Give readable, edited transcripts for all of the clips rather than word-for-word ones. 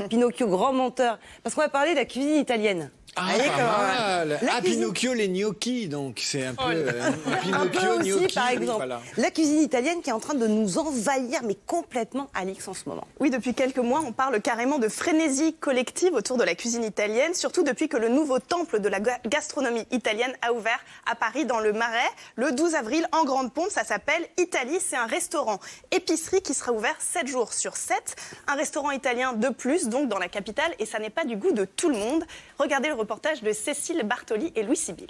Pinocchio, grand menteur. Parce qu'on va parler de la cuisine italienne. Ah, Vous voyez pas comment, mal. la cuisine- Pinocchio, les gnocchis, donc c'est un peu... Un Pinocchio, peu aussi, gnocchi, par exemple. voilà. La cuisine italienne qui est en train de nous envahir, mais complètement, Alix, en ce moment. Oui, depuis quelques mois, on parle carrément de frénésie collective autour de la cuisine italienne, surtout depuis que le nouveau temple de la gastronomie italienne a ouvert à Paris, dans le Marais, le 12 avril, en grande pompe. Ça s'appelle Italie. C'est un restaurant épicerie qui sera ouvert 7 jours sur 7. Un restaurant italien de plus, donc dans la capitale, et ça n'est pas du goût de tout le monde. Regardez le reportage de Cécile Bartoli et Louis Sibyl.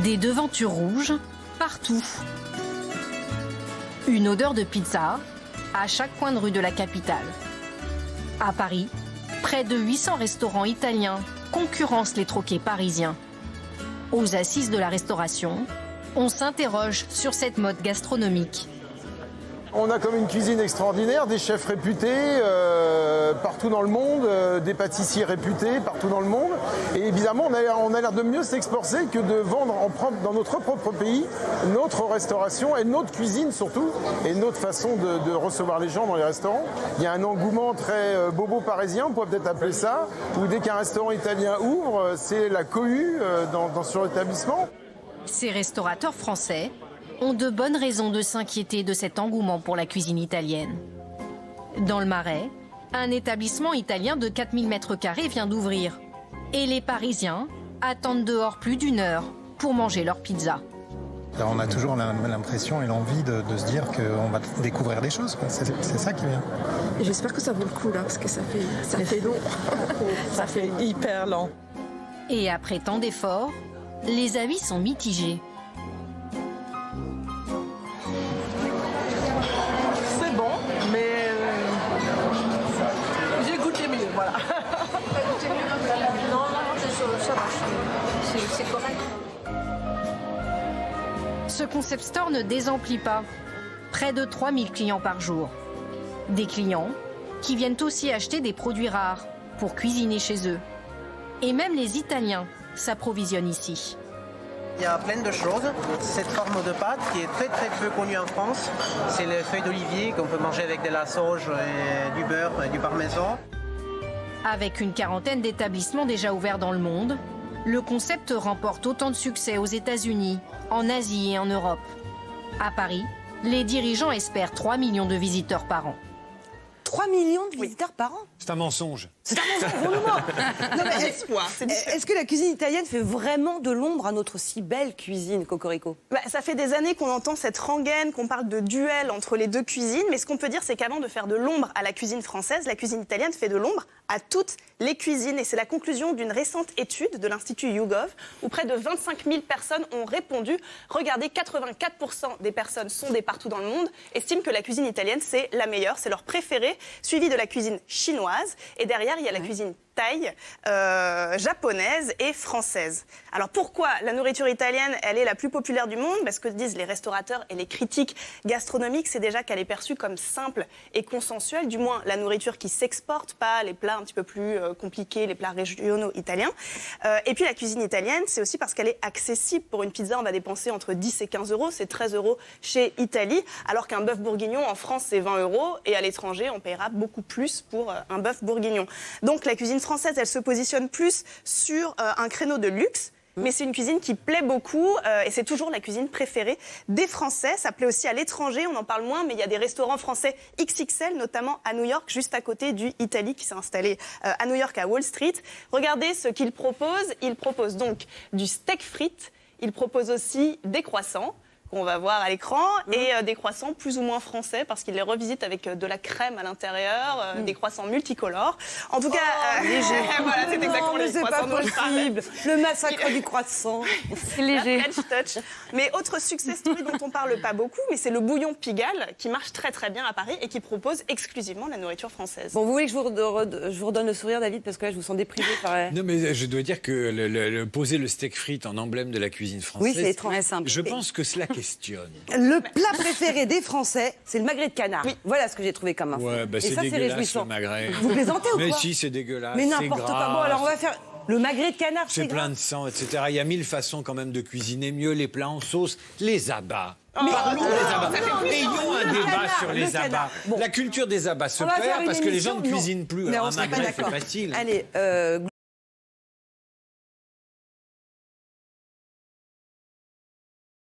Des devantures rouges partout. Une odeur de pizza à chaque coin de rue de la capitale. À Paris, près de 800 restaurants italiens concurrencent les troquets parisiens. Aux assises de la restauration, on s'interroge sur cette mode gastronomique. On a comme une cuisine extraordinaire, des chefs réputés partout dans le monde, des pâtissiers réputés partout dans le monde. Et évidemment, on a l'air de mieux s'exporter que de vendre dans notre propre pays notre restauration et notre cuisine surtout, et notre façon de recevoir les gens dans les restaurants. Il y a un engouement très bobo parisien, on pourrait peut-être appeler ça, où dès qu'un restaurant italien ouvre, c'est la cohue sur l'établissement. Ces restaurateurs français ont de bonnes raisons de s'inquiéter de cet engouement pour la cuisine italienne. Dans le Marais, un établissement italien de 4000 m² vient d'ouvrir. Et les Parisiens attendent dehors plus d'1 heure pour manger leur pizza. Alors on a toujours l'impression et l'envie de se dire qu'on va découvrir des choses. C'est ça qui vient. Et j'espère que ça vaut le coup là, parce que ça fait long. Ça fait hyper lent. Et après tant d'efforts, les avis sont mitigés. C'est bon, mais j'ai goûté mieux, voilà. Non, ça va, c'est correct. Ce concept store ne désemplit pas. Près de 3000 clients par jour. Des clients qui viennent aussi acheter des produits rares pour cuisiner chez eux. Et même les Italiens s'approvisionnent ici. Il y a plein de choses. Cette forme de pâte qui est très très peu connue en France, c'est les feuilles d'olivier qu'on peut manger avec de la sauge, et du beurre et du parmesan. Avec une quarantaine d'établissements déjà ouverts dans le monde, le concept remporte autant de succès aux États-Unis, en Asie et en Europe. À Paris, les dirigeants espèrent 3 millions de visiteurs par an. 3 millions de visiteurs par an. C'est un mensonge. C'est un mensonge, on nous ment. Non, mais est-ce que la cuisine italienne fait vraiment de l'ombre à notre si belle cuisine, Cocorico? Ça fait des années qu'on entend cette rengaine, qu'on parle de duel entre les deux cuisines, mais ce qu'on peut dire, c'est qu'avant de faire de l'ombre à la cuisine française, la cuisine italienne fait de l'ombre à toutes les cuisines. Et c'est la conclusion d'une récente étude de l'Institut YouGov, où près de 25 000 personnes ont répondu. Regardez, 84% des personnes sondées partout dans le monde estiment que la cuisine italienne, c'est la meilleure, c'est leur préférée, suivie de la cuisine chinoise. Et derrière, il y a la cuisine thaï, japonaise et française. Alors pourquoi la nourriture italienne, elle est la plus populaire du monde? Parce que disent les restaurateurs et les critiques gastronomiques, c'est déjà qu'elle est perçue comme simple et consensuelle, du moins la nourriture qui s'exporte, pas les plats un petit peu plus compliqués, les plats régionaux italiens. Et puis la cuisine italienne, c'est aussi parce qu'elle est accessible. Pour une pizza, on va dépenser entre 10 et 15 euros, c'est 13 euros chez Italie, alors qu'un bœuf bourguignon en France, c'est 20 euros, et à l'étranger, on paiera beaucoup plus pour un bœuf bourguignon. Donc la cuisine française, elle se positionne plus sur un créneau de luxe, mais c'est une cuisine qui plaît beaucoup et c'est toujours la cuisine préférée des Français. Ça plaît aussi à l'étranger, on en parle moins, mais il y a des restaurants français XXL, notamment à New York, juste à côté du Italie qui s'est installé à New York, à Wall Street. Regardez ce qu'ils proposent. Ils proposent donc du steak frites, ils proposent aussi des croissants, qu'on va voir à l'écran, et des croissants plus ou moins français, parce qu'ils les revisitent avec de la crème à l'intérieur, des croissants multicolores. En tout cas, léger. Voilà, c'est exactement les croissants dont je parlais. Le massacre du croissant. C'est léger. French touch. Mais autre success story dont on parle pas beaucoup, mais c'est le bouillon Pigalle, qui marche très très bien à Paris et qui propose exclusivement la nourriture française. Bon, vous voulez que je vous redonne le sourire, David, parce que là, je vous sens déprivé par... Non, mais je dois dire que poser le steak frites en emblème de la cuisine française... Oui, c'est très simple. Je pense que cela questionne. Le plat préféré des Français, c'est le magret de canard. Oui. Voilà ce que j'ai trouvé comme info. Ouais, bah et c'est ça, c'est dégueulasse réjouissant. le magret. Vous plaisantez ou Mais quoi? si, c'est dégueulasse. Mais n'importe quoi. Bon, alors on va faire... Le magret de canard, C'est plein de sang, etc. Il y a 1000 façons quand même de cuisiner mieux les plats en sauce. Les abats. Parlons des abats. Ayons un débat sur les abats. Bon. La culture des abats se perd parce que les gens ne cuisinent plus. Alors un magret, c'est facile. Allez,